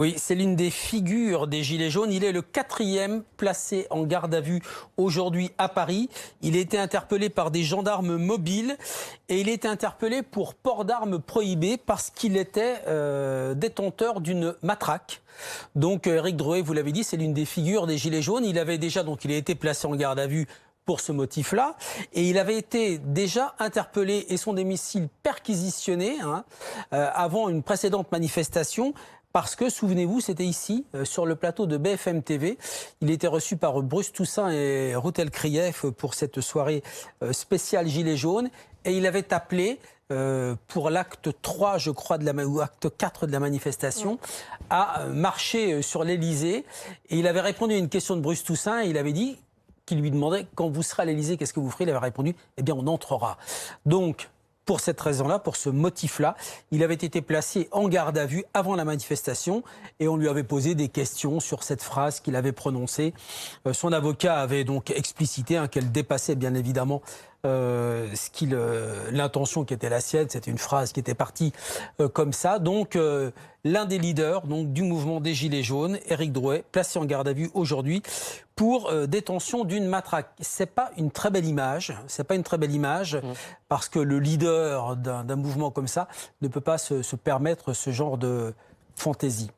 Oui, c'est l'une des figures des Gilets jaunes. Il est le 4e placé en garde à vue aujourd'hui à Paris. Il a été interpellé par des gendarmes mobiles et il a été interpellé pour port d'armes prohibé parce qu'il était détenteur d'une matraque. Donc Éric Drouet, vous l'avez dit, c'est l'une des figures des Gilets jaunes. Il a été placé en garde à vue pour ce motif-là. Et il avait été déjà interpellé et son domicile perquisitionné avant une précédente manifestation. Parce que, souvenez-vous, c'était ici, sur le plateau de BFM TV. Il était reçu par Bruce Toussaint et Routel Krief pour cette soirée spéciale Gilets jaunes. Et il avait appelé pour l'acte 3, je crois, ou acte 4 de la manifestation, à marcher sur l'Élysée. Et il avait répondu à une question de Bruce Toussaint et il avait dit qu'il lui demandait « Quand vous serez à l'Élysée, qu'est-ce que vous ferez ?» Il avait répondu « Eh bien, on entrera. » Donc, pour cette raison-là, pour ce motif-là, il avait été placé en garde à vue avant la manifestation et on lui avait posé des questions sur cette phrase qu'il avait prononcée. Son avocat avait donc explicité qu'elle dépassait bien évidemment l'intention qui était la sienne. C'était une phrase qui était partie comme ça. Donc l'un des leaders du mouvement des Gilets jaunes, Éric Drouet, placé en garde à vue aujourd'hui pour détention d'une matraque. C'est pas une très belle image. C'est pas une très belle image parce que le leader d'un mouvement comme ça ne peut pas se permettre ce genre de fantaisie.